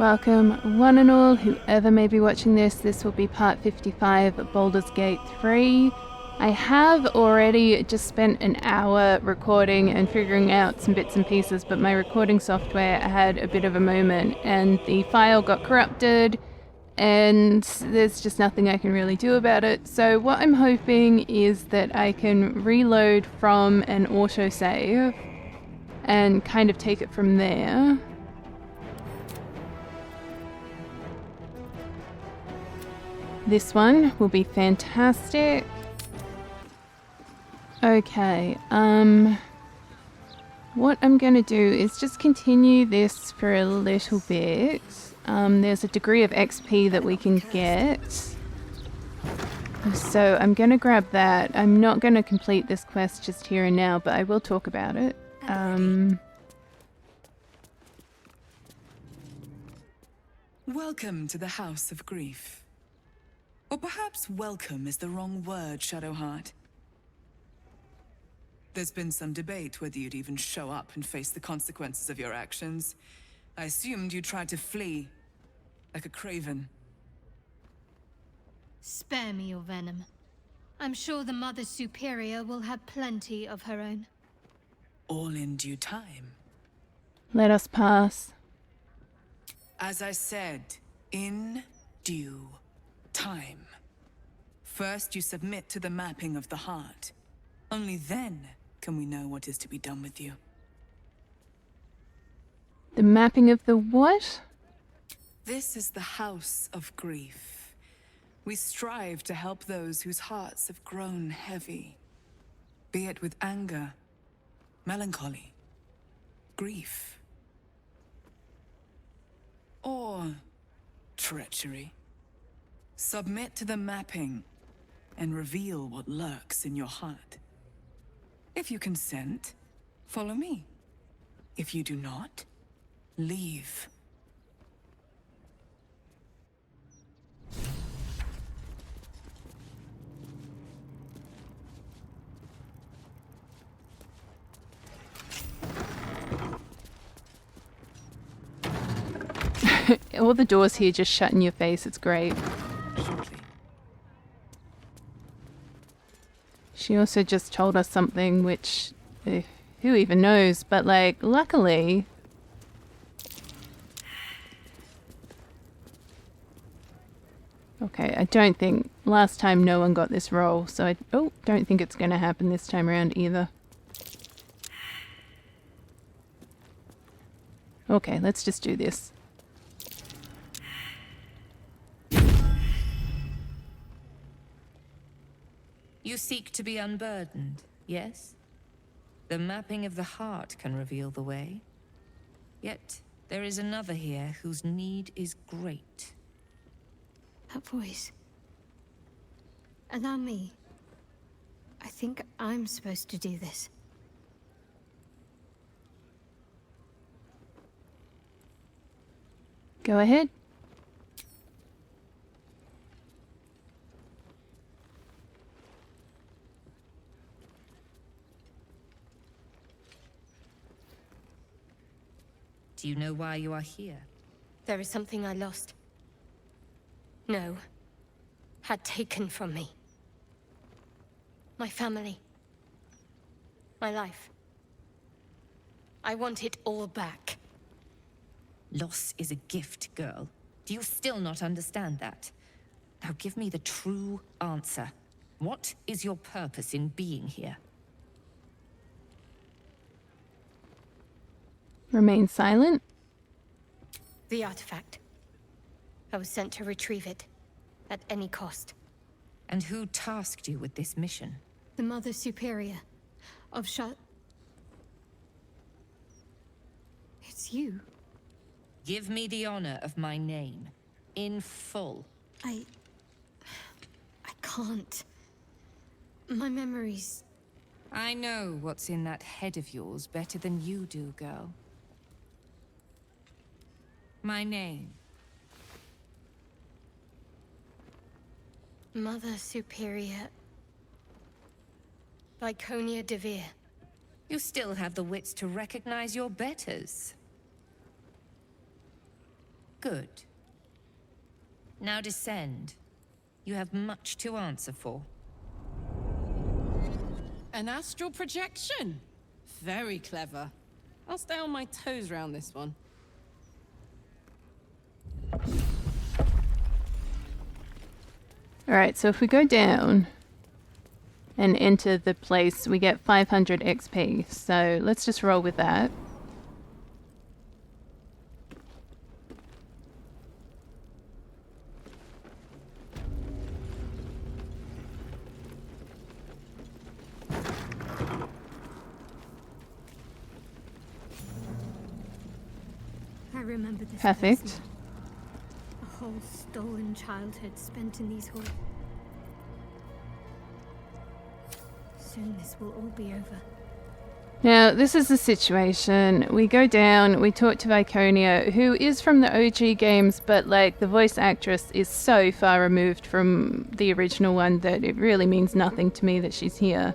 Welcome, one and all, whoever may be watching this. This will be part 55 of Baldur's Gate 3. I have already just spent an hour recording and figuring out some bits and pieces, but my recording software had a bit of a moment and the file got corrupted and there's just nothing I can really do about it. So what I'm hoping is that I can reload from an autosave and kind of take it from there. This one will be fantastic. Okay, what I'm going to do is just continue this for a little bit. There's a degree of XP that we can get. So I'm going to grab that. I'm not going to complete this quest just here and now, but I will talk about it. Welcome to the House of Grief. Or perhaps welcome is the wrong word, Shadowheart. There's been some debate whether you'd even show up and face the consequences of your actions. I assumed you tried to flee, like a craven. Spare me your venom. I'm sure the Mother Superior will have plenty of her own. All in due time. Let us pass. As I said, in due time. First, you submit to the mapping of the heart. Only then can we know what is to be done with you. The mapping of the what? This is the House of Grief. We strive to help those whose hearts have grown heavy. Be it with anger, melancholy, grief, or treachery. Submit to the mapping and reveal what lurks in your heart. If you consent, follow me. If you do not, leave. All the doors here just shut in your face. It's great. Shortly. She also just told us something which, who even knows, but like, luckily... Okay, I don't think, last time no one got this role, so I don't think it's going to happen this time around either. Okay, let's just do this. You seek to be unburdened, yes? The mapping of the heart can reveal the way. Yet, there is another here whose need is great. That voice. Allow me. I think I'm supposed to do this. Go ahead. Do you know why you are here? There is something I lost. No. Had taken from me. My family. My life. I want it all back. Loss is a gift, girl. Do you still not understand that? Now give me the true answer. What is your purpose in being here? Remain silent. The artifact. I was sent to retrieve it. At any cost. And who tasked you with this mission? The Mother Superior. Of It's you. Give me the honor of my name. In full. I can't. My memories... I know what's in that head of yours better than you do, girl. My name. Mother Superior... Viconia Devere. You still have the wits to recognize your betters. Good. Now descend. You have much to answer for. An astral projection? Very clever. I'll stay on my toes around this one. Alright, so if we go down and enter the place, we get 500 XP. So let's just roll with that. I remember this Perfect. place now. A whole stolen childhood spent in these halls. Soon this will all be over. Now, this is the situation. We go down, we talk to Viconia, who is from the OG games, but like the voice actress is so far removed from the original one that it really means nothing to me that she's here.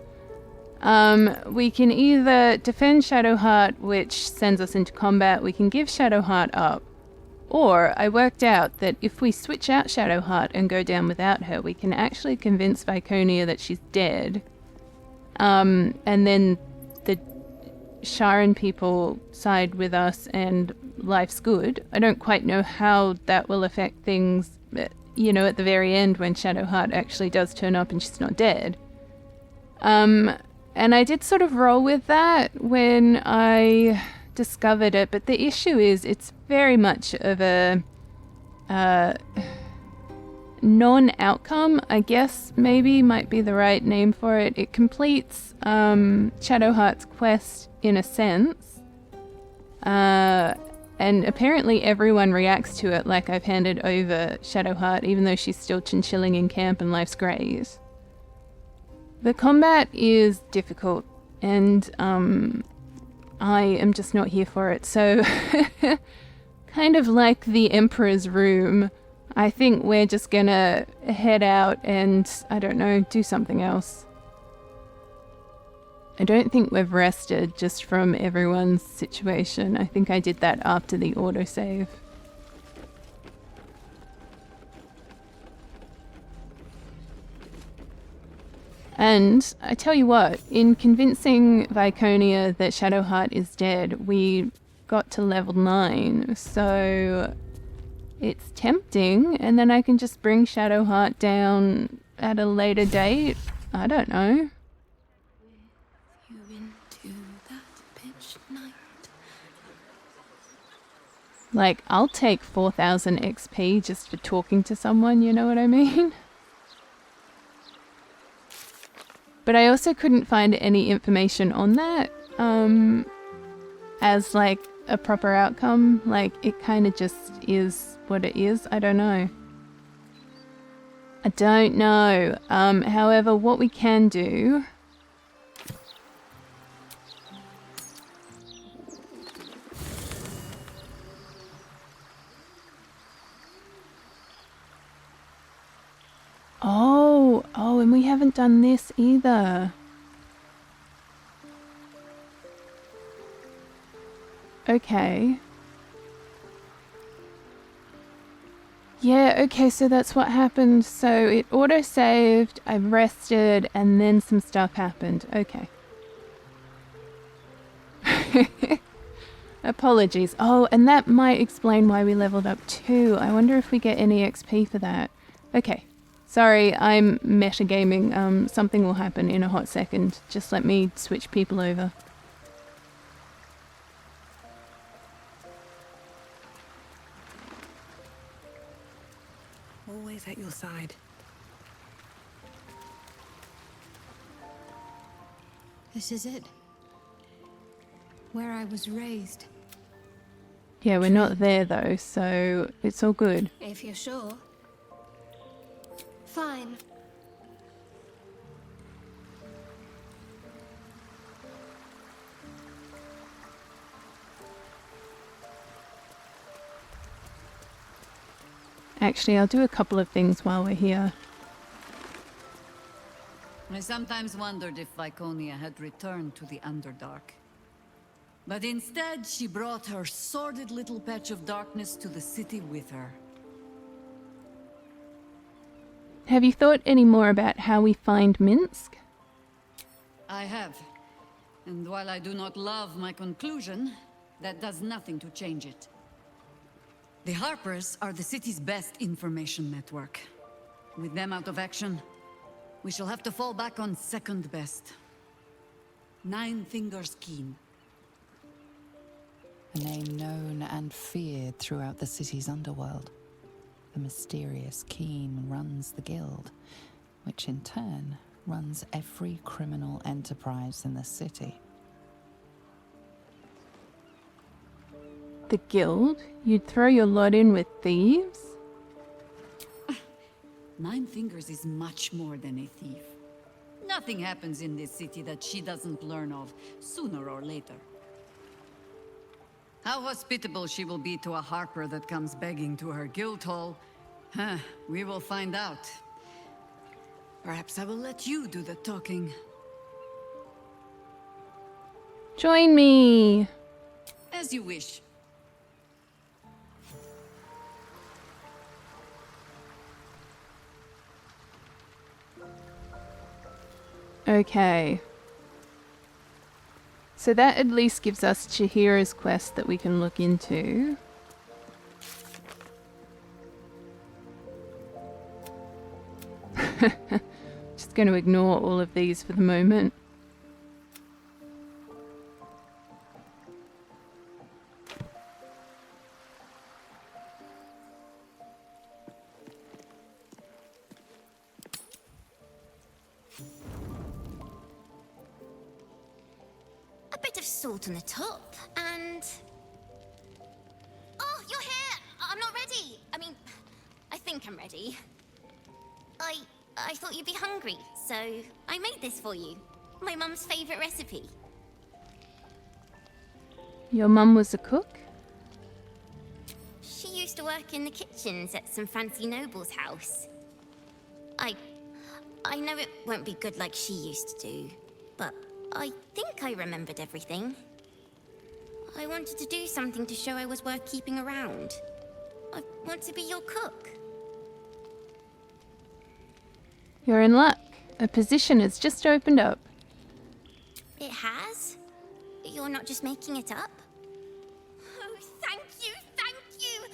We can either defend Shadowheart, which sends us into combat, we can give Shadowheart up, or I worked out that if we switch out Shadowheart and go down without her, we can actually convince Viconia that she's dead. And then the Sharon people side with us and life's good. I don't quite know how that will affect things, you know, at the very end when Shadowheart actually does turn up and she's not dead. And I did sort of roll with that when I discovered it, but the issue is it's very much of a non-outcome, I guess maybe might be the right name for it. It completes Shadowheart's quest in a sense, and apparently everyone reacts to it like I've handed over Shadowheart, even though she's still chinchilling in camp and life's great. The combat is difficult, and I am just not here for it. So, kind of like the Emperor's Room, I think we're just gonna head out and, I don't know, do something else. I don't think we've rested just from everyone's situation. I think I did that after the autosave. And I tell you what, in convincing Viconia that Shadowheart is dead, we got to level 9, so it's tempting, and then I can just bring Shadowheart down at a later date. I don't know. You into that pitch night. Like, I'll take 4,000 XP just for talking to someone, you know what I mean? But I also couldn't find any information on that as like a proper outcome. Like, it kind of just is what it is. I don't know. I don't know. However, what we can do... Oh, and we haven't done this either. Okay. Yeah, okay, so that's what happened. So it auto-saved, I rested, and then some stuff happened. Okay. Apologies. Oh, and that might explain why we leveled up too. I wonder if we get any XP for that. Okay. Sorry, I'm metagaming. Something will happen in a hot second. Just let me switch people over. Always at your side. This is it. Where I was raised. Yeah, we're not there though, so it's all good. If you're sure. Fine. Actually, I'll do a couple of things while we're here. I sometimes wondered if Viconia had returned to the Underdark. But instead, she brought her sordid little patch of darkness to the city with her. Have you thought any more about how we find Minsk? I have. And while I do not love my conclusion, that does nothing to change it. The Harpers are the city's best information network. With them out of action, we shall have to fall back on second best. Nine Fingers Keen. A name known and feared throughout the city's underworld. The mysterious Keen runs the guild, which in turn runs every criminal enterprise in the city. The guild? You'd throw your lot in with thieves? Nine Fingers is much more than a thief. Nothing happens in this city that she doesn't learn of, sooner or later. How hospitable she will be to a Harper that comes begging to her guild hall, we will find out. Perhaps I will let you do the talking. Join me! As you wish. Okay. So that at least gives us Chihira's quest that we can look into. Just going to ignore all of these for the moment. A bit of salt on the top, and... Oh, you're here! I'm not ready! I mean, I think I'm ready. I thought you'd be hungry, so I made this for you. My mum's favorite recipe. Your mum was a cook? She used to work in the kitchens at some fancy noble's house. I know it won't be good like she used to do, but I think I remembered everything. I wanted to do something to show I was worth keeping around. I want to be your cook. You're in luck. A position has just opened up. It has? You're not just making it up? Oh, thank you, thank you!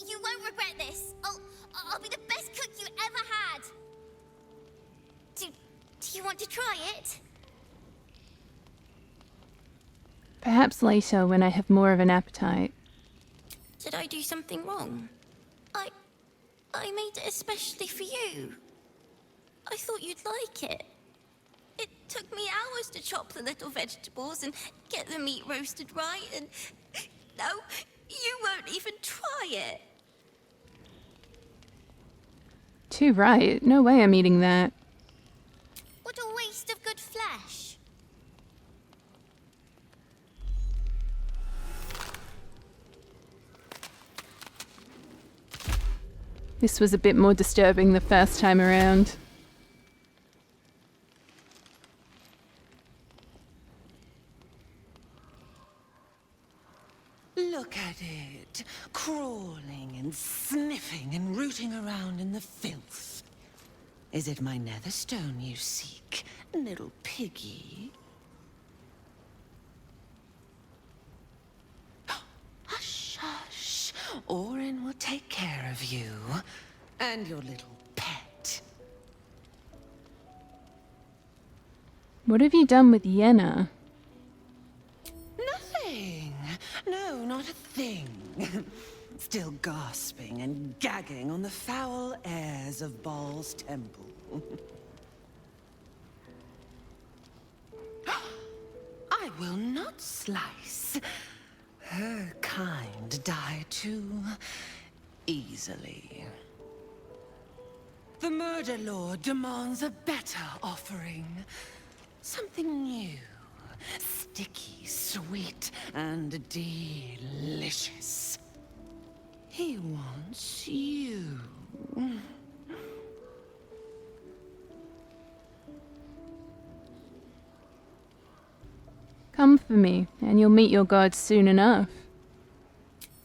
You won't regret this. I'll be the best cook you ever had. Do you want to try it? Perhaps later when I have more of an appetite. Did I do something wrong? I made it especially for you. I thought you'd like it. It took me hours to chop the little vegetables and get the meat roasted right, and no, you won't even try it. Too right. No way I'm eating that. What a waste of good flesh. This was a bit more disturbing the first time around. Look at it, crawling and sniffing and rooting around in the filth. Is it my netherstone you seek, little piggy? Hush, hush. Orin will take care of you and your little pet. What have you done with Yenna? Nothing. No, not a thing. Still gasping and gagging on the foul airs of Baal's temple. I will not slice. Her kind die too easily. The Murder Lord demands a better offering. Something new. Sticky, sweet, and delicious. He wants you. come for me, and you'll meet your god soon enough.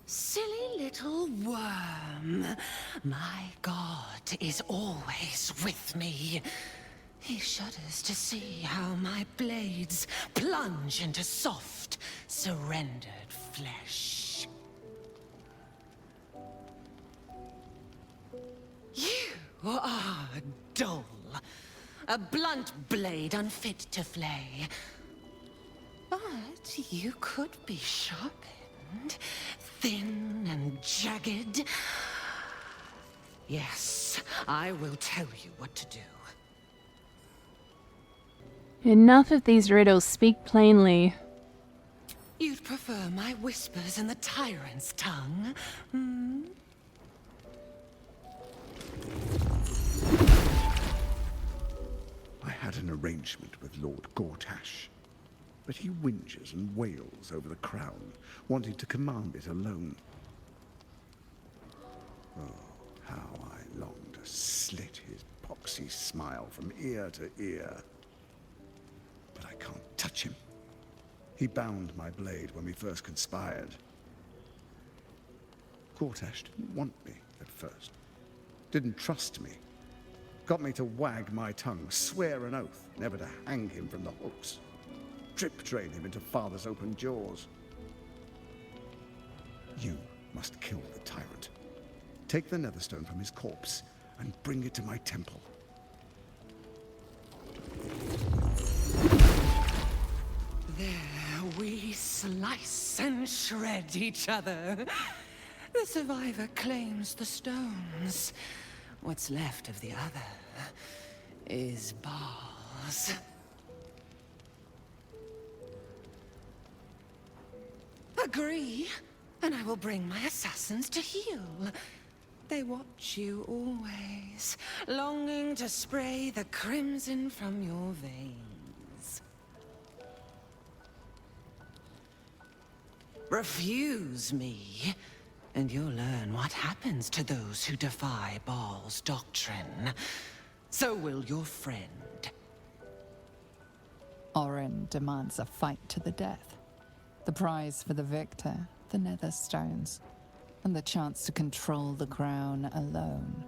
Silly little worm. My god is always with me. He shudders to see how my blades plunge into soft, surrendered flesh. You are dull. A blunt blade unfit to flay. But you could be sharpened, thin and jagged. Yes, I will tell you what to do. Enough of these riddles, speak plainly. You'd prefer my whispers in the tyrant's tongue, hmm? I had an arrangement with Lord Gortash, but he whinges and wails over the crown, wanting to command it alone. Oh, how I long to slit his poxy smile from ear to ear. But I can't touch him. He bound my blade when we first conspired. Gortash didn't want me at first. Didn't trust me. Got me to wag my tongue, swear an oath never to hang him from the hooks. Drip train him into father's open jaws. You must kill the tyrant. Take the netherstone from his corpse and bring it to my temple. There we slice and shred each other. The survivor claims the stones. What's left of the other is bars. Agree, and I will bring my assassins to heal. They watch you always, longing to spray the crimson from your veins. Refuse me, and you'll learn what happens to those who defy Baal's doctrine. So will your friend. Orin demands a fight to the death. The prize for the victor, the netherstones, and the chance to control the crown alone.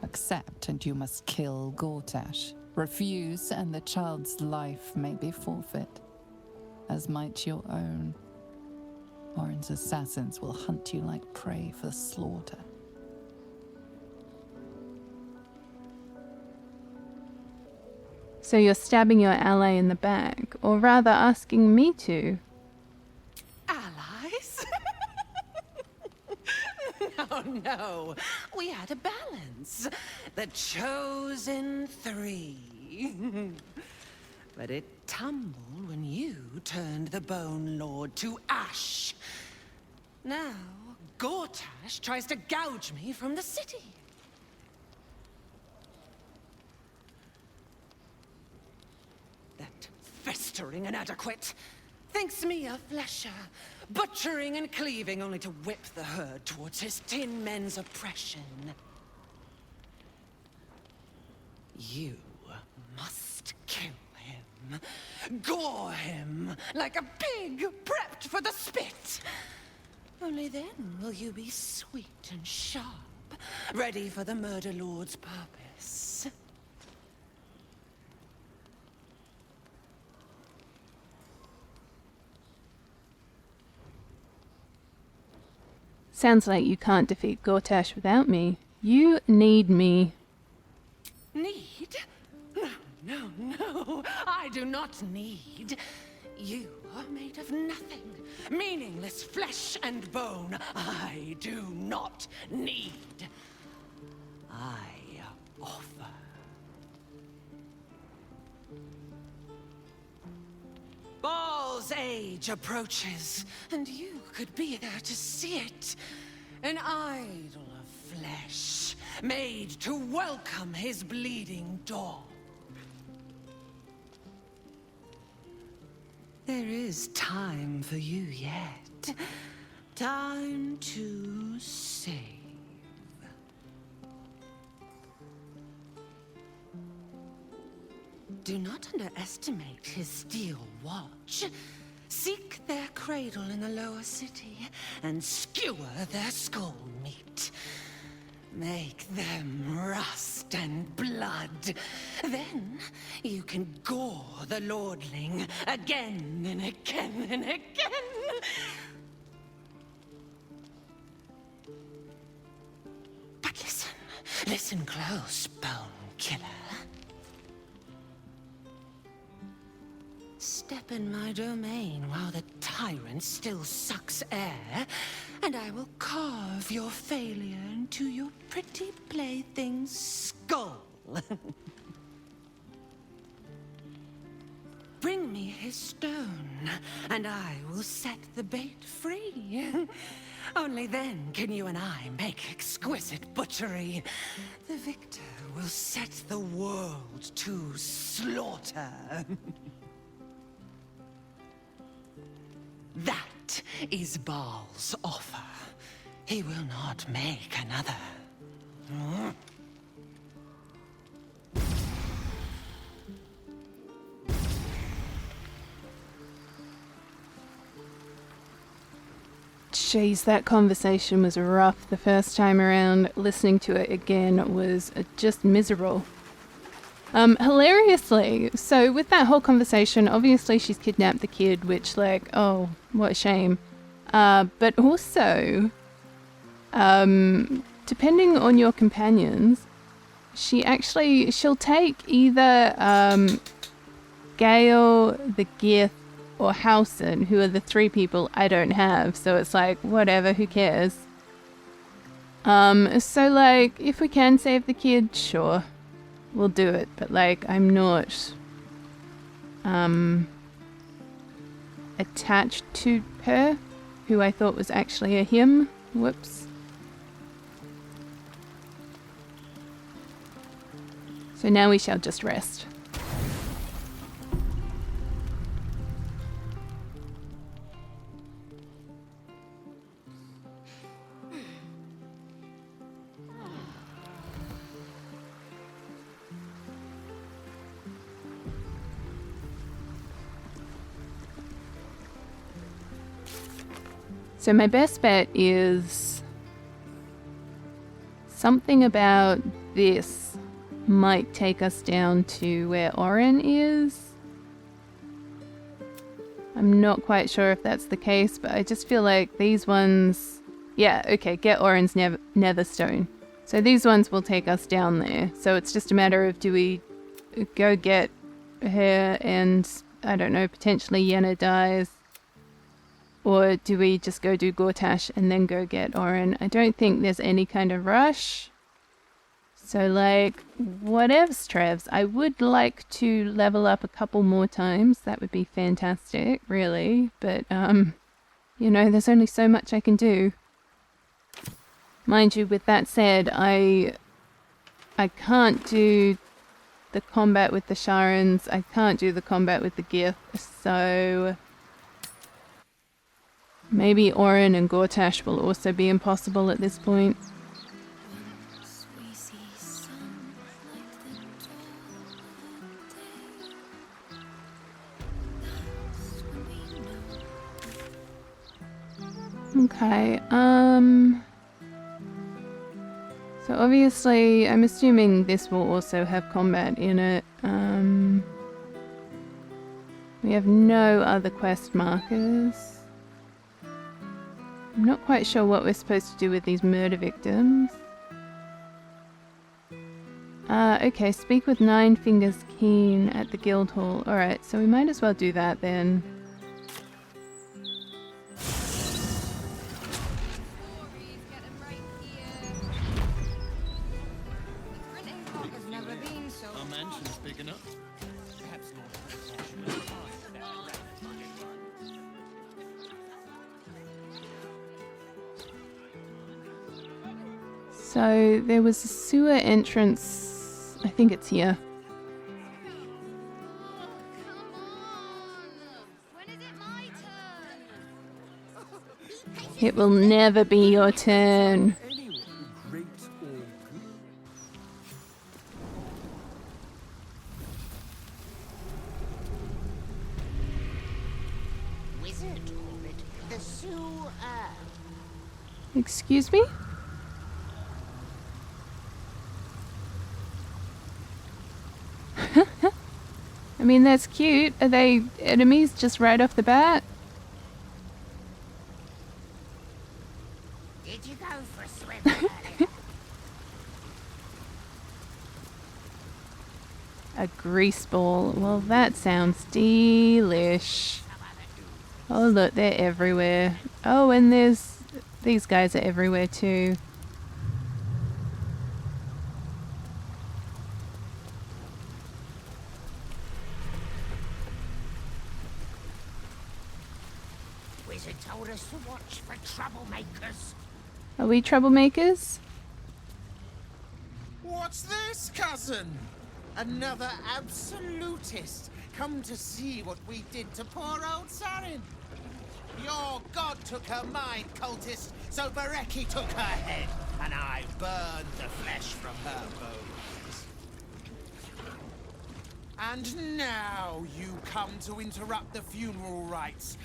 Accept and you must kill Gortash. Refuse and the child's life may be forfeit, as might your own. Orin's assassins will hunt you like prey for slaughter. So you're stabbing your ally in the back, or rather asking me to. Allies? No, no. We had a balance. The chosen three. But it tumbled when you turned the Bone Lord to ash. Now, Gortash tries to gouge me from the city. That festering inadequate thinks me a flesher, butchering and cleaving only to whip the herd towards his tin men's oppression. You must kill him. Gore him like a pig prepped for the spit. Only then will you be sweet and sharp, ready for the Murder Lord's purpose. Sounds like you can't defeat Gortash without me. You need me. Need? No, no, I do not need. You are made of nothing. Meaningless flesh and bone. I do not need. I offer. Baal's age approaches, and you could be there to see it. An idol of flesh, made to welcome his bleeding dawn. There is time for you yet. Time to save. Do not underestimate his steel watch. Seek their cradle in the lower city and skewer their skull meat. Make them rust and blood. Then you can gore the lordling again and again and again. But listen close, Bone Killer. Step in my domain while the tyrant still sucks air, and I will carve your failure into your pretty plaything's skull. Bring me his stone, and I will set the bait free. Only then can you and I make exquisite butchery. The victor will set the world to slaughter. That is Baal's offer. He will not make another. Jeez, that conversation was rough the first time around. Listening to it again was just miserable. Hilariously, so with that whole conversation, obviously she's kidnapped the kid, which, like, oh, what a shame. But also, depending on your companions, she'll take either Gale, the Gith, or Howson, who are the three people I don't have, so it's like, whatever, who cares? So, like, if we can save the kid, sure. We'll do it, but like I'm not attached to her, who I thought was actually a him. Whoops. So now we shall just rest. So my best bet is something about this might take us down to where Orin is. I'm not quite sure if that's the case, but I just feel like these ones... Yeah, okay, get Orin's Netherstone. So these ones will take us down there. So it's just a matter of, do we go get her and, I don't know, potentially Yenna dies? Or do we just go do Gortash and then go get Orin? I don't think there's any kind of rush. So, like, whatevs, Trevs. I would like to level up a couple more times. That would be fantastic, really. But, you know, there's only so much I can do. Mind you, with that said, I can't do the combat with the Sharans. I can't do the combat with the Gith. So... maybe Orin and Gortash will also be impossible at this point. Okay, so obviously I'm assuming this will also have combat in it. We have no other quest markers. I'm not quite sure what we're supposed to do with these murder victims. Okay, speak with Nine Fingers Keen at the guild hall. Alright, so we might as well do that then. So there was a sewer entrance, I think it's here. It will never be your turn. it, Orin. The sewer. Excuse me? I mean, that's cute. Are they enemies just right off the bat? Did you go for a swim earlier? A grease ball. Well, that sounds delish. Oh, look, they're everywhere. Oh, and these guys are everywhere too. Wizard told us to watch for troublemakers. Are we troublemakers? What's this, cousin? Another absolutist come to see what we did to poor old Sarin. Your god took her mind, cultist, so Bereki took her head, and I burned the flesh from her bones. And now you come to interrupt the funeral rites.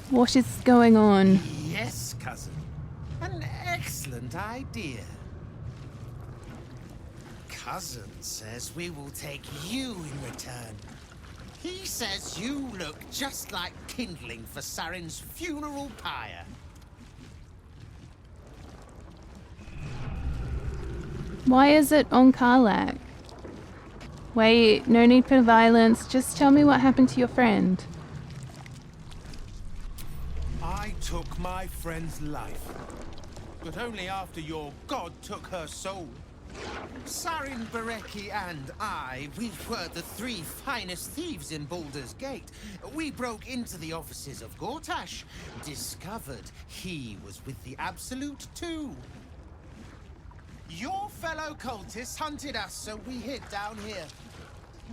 What is going on? Yes, cousin. An excellent idea. Cousin says we will take you in return. He says you look just like kindling for Sarin's funeral pyre. Why is it on Karlak? Wait, no need for violence. Just tell me what happened to your friend. I took my friend's life, but only after your god took her soul. Sarin, Bereki, and I, we were the three finest thieves in Baldur's Gate. We broke into the offices of Gortash, discovered he was with the Absolute too. Your fellow cultists hunted us, so we hid down here.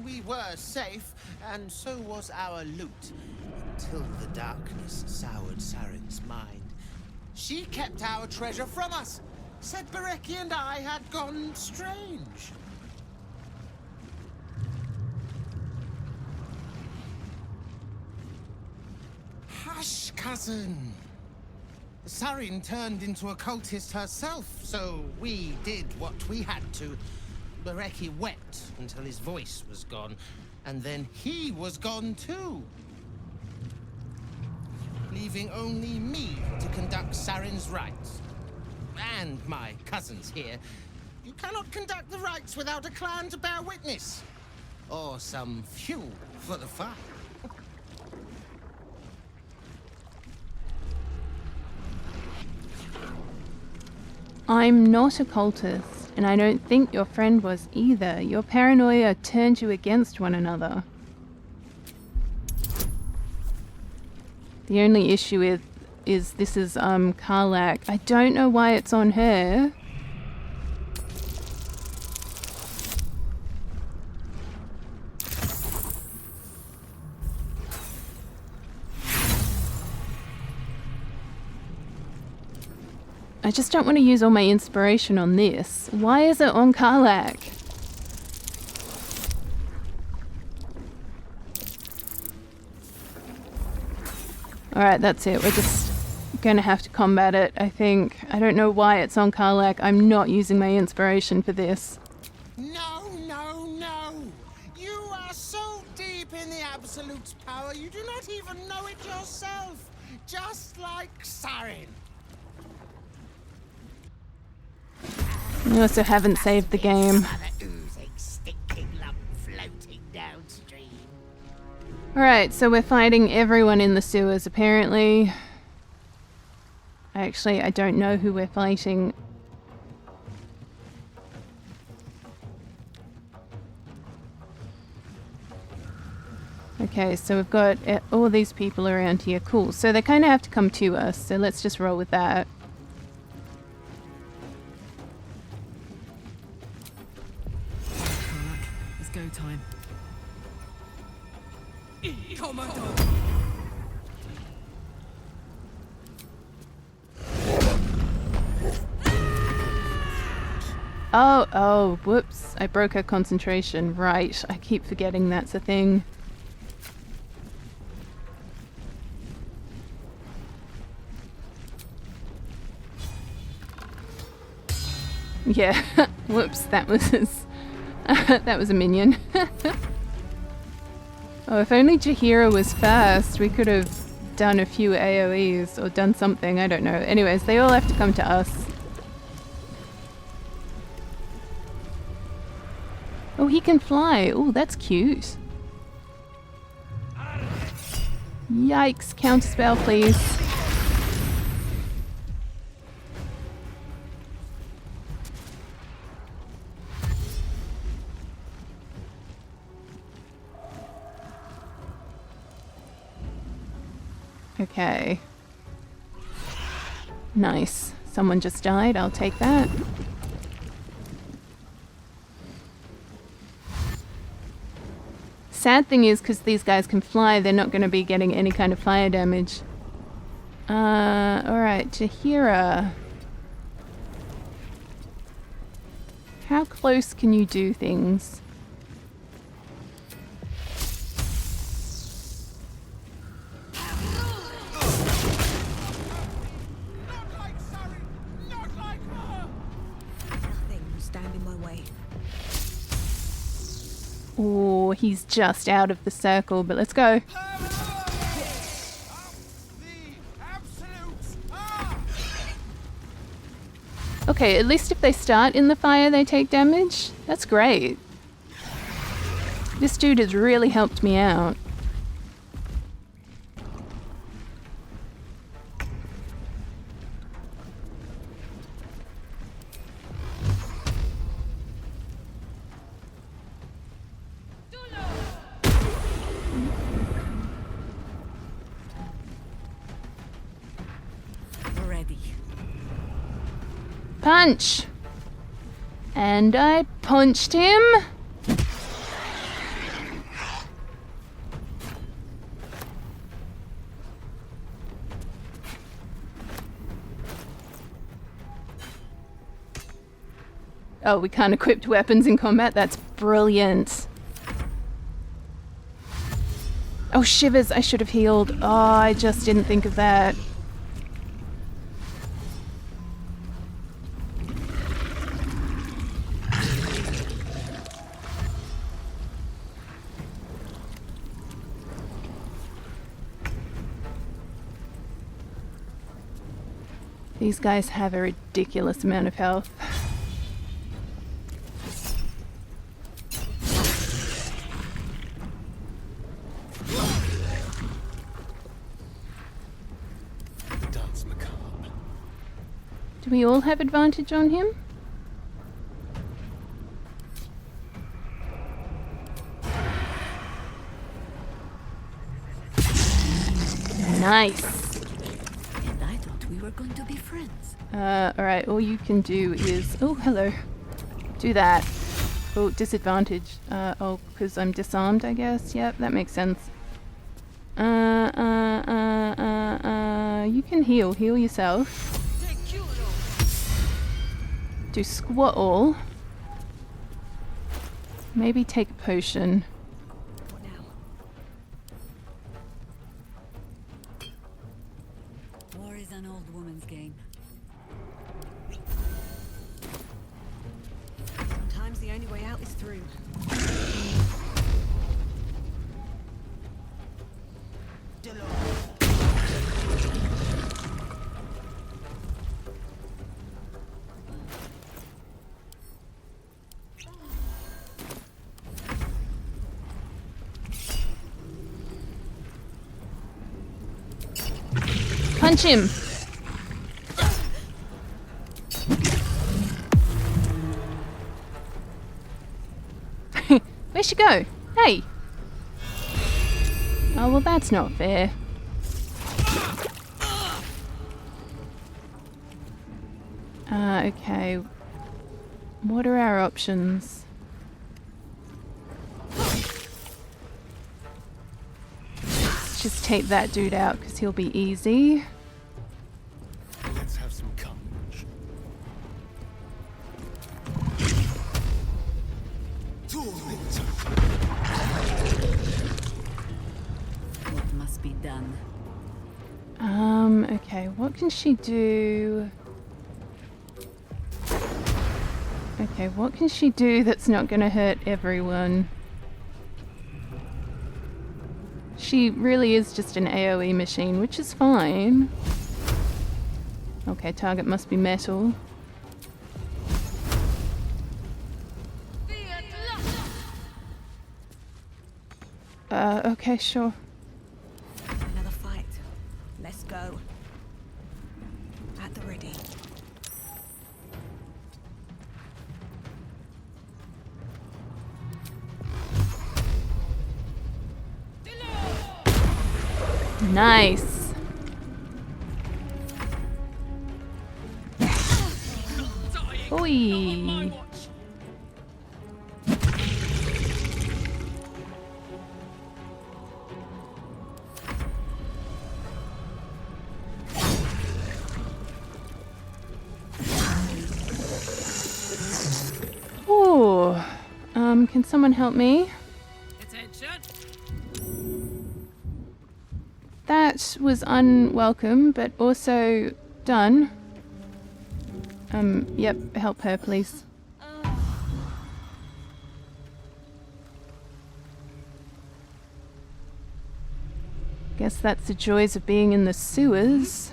We were safe, and so was our loot, until the darkness soured Sarin's mind. She kept our treasure from us. Said Bereki and I had gone strange. Hush, cousin. Sarin turned into a cultist herself, so we did what we had to. Bereki wept until his voice was gone, and then he was gone too. Leaving only me to conduct Sarin's rites. And my cousins here. You cannot conduct the rites without a clan to bear witness. Or some fuel for the fire. I'm not a cultist, and I don't think your friend was either. Your paranoia turned you against one another. The only issue is this is Karlak. I don't know why it's on her. I just don't want to use all my inspiration on this. Why is it on Karlak? Alright, that's it. We're just gonna have to combat it, I think. I don't know why it's on Karlak. I'm not using my inspiration for this. No, no, no! You are so deep in the Absolute's power, you do not even know it yourself! Just like Sarin. I also haven't saved the game. Alright, so we're fighting everyone in the sewers, apparently. Actually, I don't know who we're fighting. Okay, so we've got all these people around here. Cool, so they kind of have to come to us, so let's just roll with that. It's go time. Oh, whoops. I broke her concentration. Right, I keep forgetting that's a thing. Yeah. Whoops, that was that was a minion. Oh, if only Jaheira was fast, we could have done a few AoEs or done something, I don't know. Anyways, they all have to come to us. Oh, he can fly. Oh, that's cute. Yikes, counterspell, please. Okay. Nice. Someone just died. I'll take that. Sad thing is, because these guys can fly, they're not going to be getting any kind of fire damage. Alright, Jaheira. How close can you do things? Oh, he's just out of the circle, but let's go. Okay, at least if they start in the fire, they take damage. That's great. This dude has really helped me out. Punch! And I punched him. Oh, we can't equip weapons in combat? That's brilliant. Oh, shivers, I should have healed. Oh, I just didn't think of that. These guys have a ridiculous amount of health. Do we all have advantage on him? Nice. Going to be friends. Alright, all you can do is... Oh, hello. Do that. Oh, disadvantage. Oh, because I'm disarmed, I guess. Yep, that makes sense. You can heal. Heal yourself. Do squat all. Maybe take a potion. Sometimes the only way out is through. Punch him! Where'd she go? Hey! Oh, well, that's not fair. Okay. What are our options? Let's just take that dude out, because he'll be easy. Let's have some courage. What must be done? Okay, what can she do? Okay, what can she do that's not gonna hurt everyone? She really is just an AoE machine, which is fine. Okay, target must be metal. Okay, sure. Another fight. Let's go. At the ready. Nice. Oi. Ooh. Can someone help me? That was unwelcome, but also done. Yep, help her, please. Guess that's the joys of being in the sewers.